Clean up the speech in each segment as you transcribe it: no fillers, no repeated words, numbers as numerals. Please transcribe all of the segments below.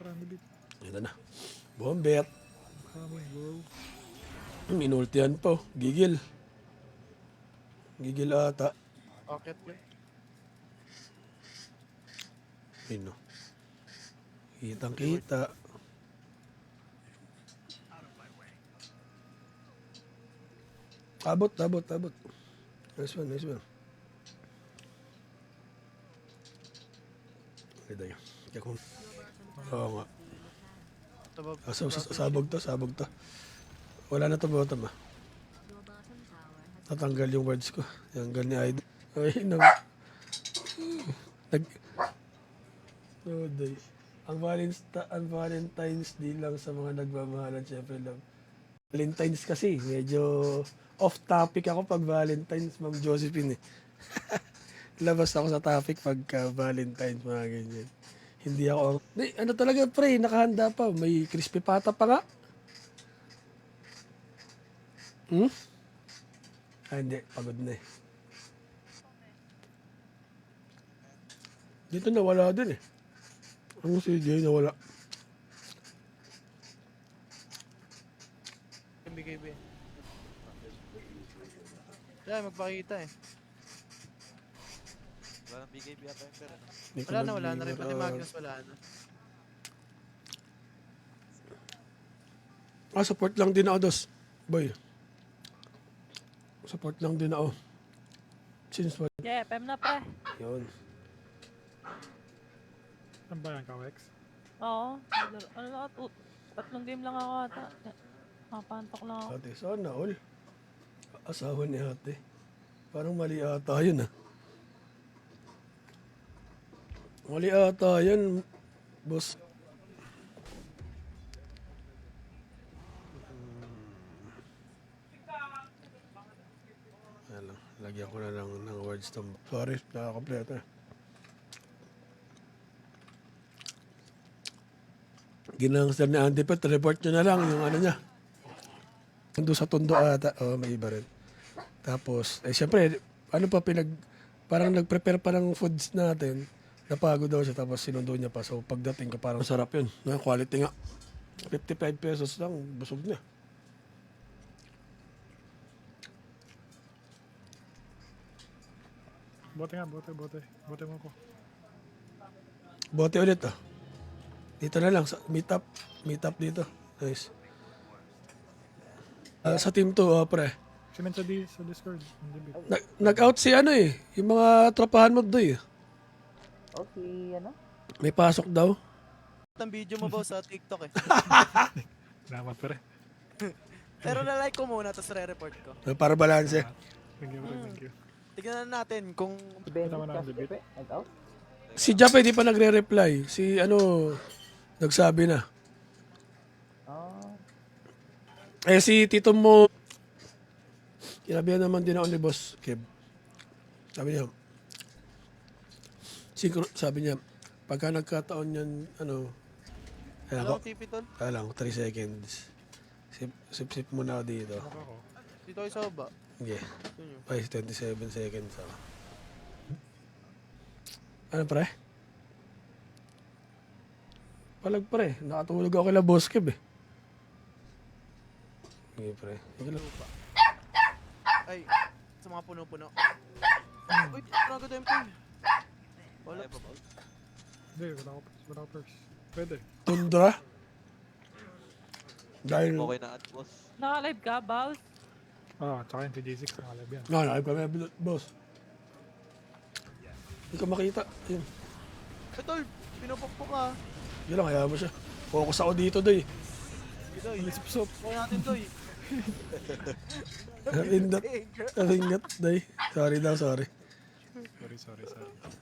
Karami bit. Ito na. Bombet. Coming, bro. Minultihan po. Gigil. Gigil ata. Akit yun. Ayun no. Kitang kita. Abot. Nice one. Ganda yun. Kaya kung... Oo nga. Tabab. Sabog to. Wala na to bottom ah. Natanggal yung words ko. Tanggal ni Idol. Ay, Oh, day. Ang Valentine's Day lang sa mga nagmamahalan, syempre lang. Valentine's kasi, medyo off topic ako pag Valentine's, Ma'am Josephine eh. Labas ako sa topic pagka Valentine's, mga ganyan. Hindi ako, ano talaga pre, nakahanda pa. May crispy pata pa nga. Hindi, pagod na eh. Dito nawala din eh. Ano si Jay nawala? BKB. Kaya magpakita eh. Wala nang BKB ata yung pera. Hindi ko Wala na rin. Pati Magnus wala na. Support lang din ako, dos. Boy. Support lang din ako. Since what? Yeah, PM na pre. Yun. Ano ba yan, Kawex? Oo. Ano na, tatlong game lang ako ata. Mapantok lang ako. Ate, sana all. Asawa ni ate. Parang mali ata yun ah. Mali ata yun, boss. Ayan lang, lagyan ko na lang ng words to. Sorry, nakakompleto eh. Ginangster ni Andy Pet, report nyo na lang yung ano niya. Tundo sa tundo ata. Oo, may iba rin. Tapos, siyempre, ano pa parang nag-prepare pa ng foods natin. Napagod daw siya, tapos sinundo niya pa. So, pagdating ko, parang sarap yun. Quality nga. 55 pesos lang, busog na. Bote nga, bote. Bote mo ko. Bote ulit ah. Dito na lang, meet up dito. Nice. Sa team 2, pre. Sinend sa Discord. Hindi bit. Nag-out si ano eh. Yung mga tropahan mo doy. Okay, ano? May pasok daw. Ang video mo ba sa TikTok eh. Salamat pre. Pero na-like ko muna, tapos re-report ko. Para balanse. Thank you, pre. Thank you. Tignan na natin kung Ben, Tama na ang kasi debate. nag-out? Si Japay di pa nagre-reply. Si nagsabi na. Ah, Si tito mo, kinabihan naman din ako ni Boss Kev. Sabi niya, pagka nagkataon yan, kaya alam TP tol. 3 seconds. Sip muna ako dito. Ako. Dito kayo sa baba. Okay. Yun yun. Ay, 27 seconds ako. Ano pre? Palag pre, nakatulog ako kila Boss Kev eh. Okay pre. Sige lang. Ay, sa mga puno-puno. Uy, trago tayo MP. Wala pa ba? Hindi, wala ko first. Pwede. Tundra? Dahil, Okay na at boss. Naka-live ka, Bals? Tsaka yung TJ6 ang alab yan. nakip kami, boss. Hindi ko makita. Yun. Eh tol, pinupukpok ka. Yun lang, kaya mo siya. Focus ako dito, doy. Doy, lisip-sop. Kaya natin doy. Napindot, doy. Sorry. Sorry.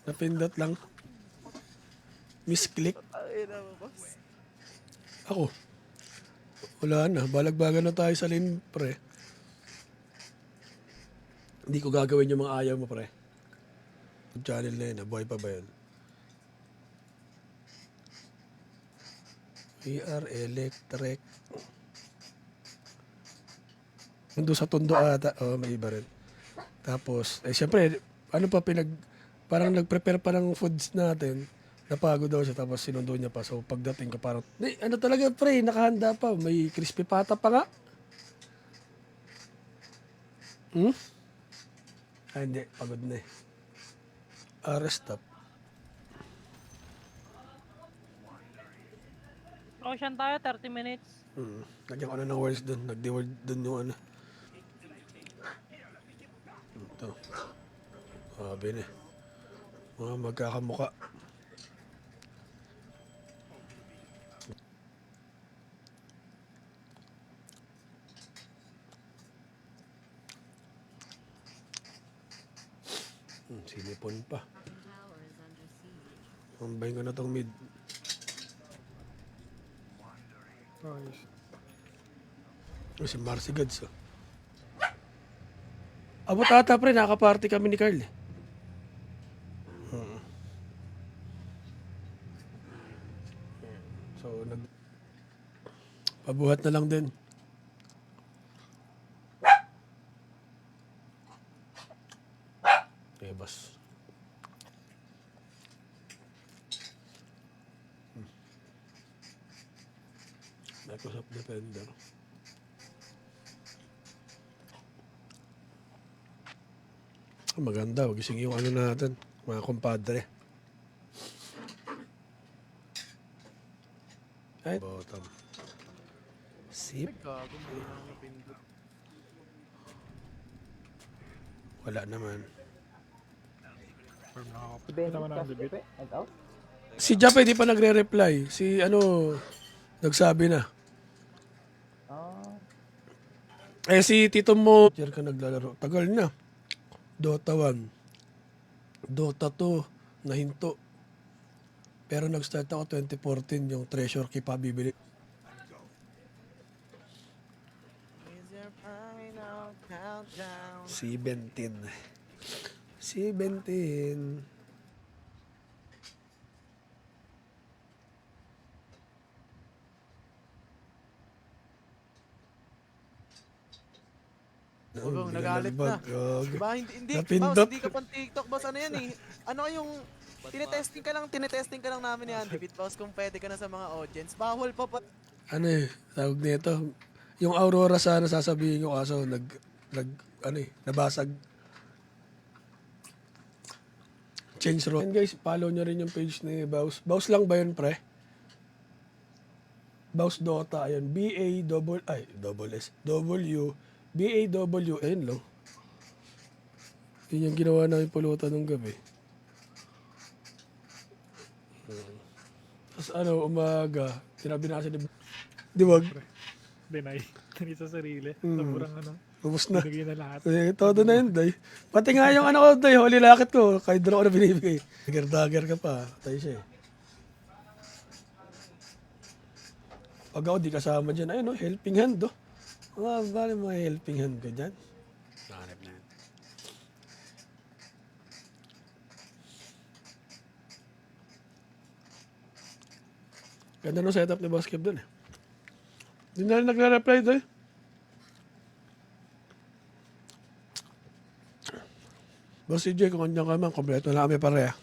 Napindot lang. Misclick. Ay, na mo, boss. Ako. Wala na. Balagbagan na tayo sa lane, pre. Hindi ko gagawin yung mga ayaw mo, pre. Channel na yun. Buhay pa ba yun? VR Electric. Tundo sa tundo ata. Oo, may iba rin. Tapos, siyempre, parang nag-prepare pa ng foods natin. Napagod daw siya tapos sinundo niya pa. So pagdating ko parang, ano talaga pre, nakahanda pa. May crispy pata pa nga. Hmm? Ah, hindi. Pagod na eh. Rest stop. Ocean tayo, 30 minutes. Lagyan ko na ng words doon. Nag-word doon yung ano. Ito. Sabi na. Mga magkakamuka. Sinipon pa. Mambayin ko na tong mid. Ayos. Si Marcy Gods. Oh. Abot ata pre, nakaparty kami ni Carl. So, pabuhat na lang din. Okay, boss. Microsoft Defender. Maganda, magising yung ano natin, mga kumpadre. Ay, bottom. Sip, Ay, gago, hindi na ako napindot. wala naman. Firm nakakapit. Si Ben, Ito naman ang kasi debit. nag-out. Si Jape di pa nagre-reply. Si ano, nagsabi na. Ah, Eh si Tito mo, year ka naglalaro. Tagal na. Dota 1. Dota 2, nahinto. Pero nag-start ako 2014, yung Treasure Keep pa bibili. Is your final countdown? 17. 17. Ugong, nagalit na. Diba? Hindi, Napindot. boss, hindi ka pang TikTok, boss. Ano yan eh? Ano yung tinetesting ka lang namin ni Andy Fit, boss, kung pwede ka na sa mga audience. Bawal pa pa. Ano eh, tawag nito. Yung Aurora sana sasabihin ko kaso nabasag. Change road. And guys, follow nyo rin yung page ni Baus. Baus lang ba yun, pre? Baus Dota, ayun. B-A-S-S-W, ayun lang. Yun yung ginawa namin pulutan nung gabi. Tapos umaga, sinabi na kasi ni Diwag, Deny. Hindi sa sarili. Sobrang ano. ubos na. Binigay na lahat. Todo na yun, day. Pati nga yung ko, day, holy lakit ko, kahit doon ako na binibigay. Dagger ka pa, tayo siya eh. Pag ako di kasama dyan, ayun helping hand do. Bali mga helping hand ko dyan. Nahanap na yun. Ganda ng setup ni Boss Kev doon eh. Hindi na rin nagre-reply doon. Boss CJ, kung andyan ka man, kompleto na kami pareha.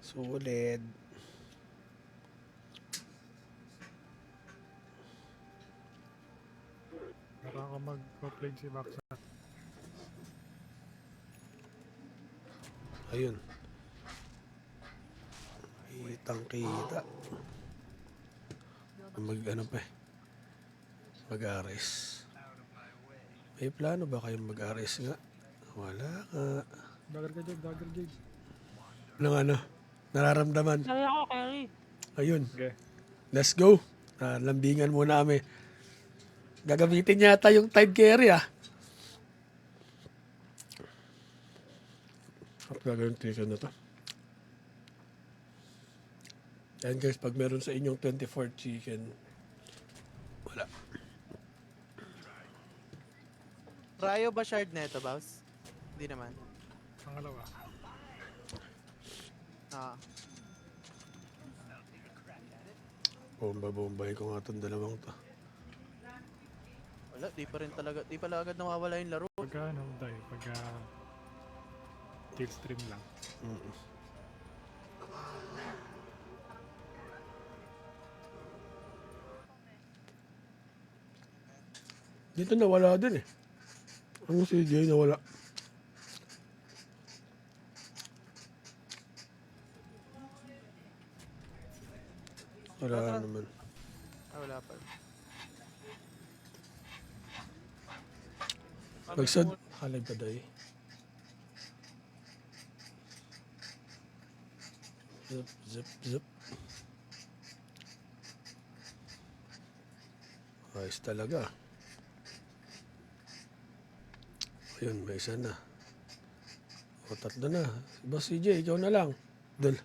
Solid. Parang ako mag-play si Baksa. Ayun. Kitang-kita. Mag-ano pa eh. Mag-ares. May plano ba kayong mag-ares nga? Wala nga. Dagger ka, Jade. Dagger, Jade. Anong ano? Nararamdaman. Carry ako, carry. Ayun. Okay. Let's go. Lambingan muna kami. Gagamitin yata yung tide carry ah. At gagawin chicken na to. Yan guys, pag meron sa inyong 24 chicken, wala. Rayo ba shard neto, boss? Hindi naman. Pangalawa. Ah. Bomba-bombahin ko nga itong dalawang to. Wala, di pa lang agad nawawala yung laro. Pagka ano, day. Pagka kill stream lang. Dito nawala din eh. Ang CJ nawala. Wala naman. Wala pa. Pagsad, halag ka day. Zip, zip, zip. Ayos talaga. Ayun, may isa na. O, tatlo na. Boss CJ, ikaw na lang. Dal.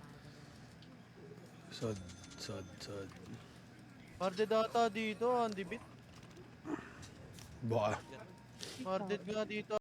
Sad, sad, sad. Harded data dito, Andy Bit. Baka. Harded nga dito.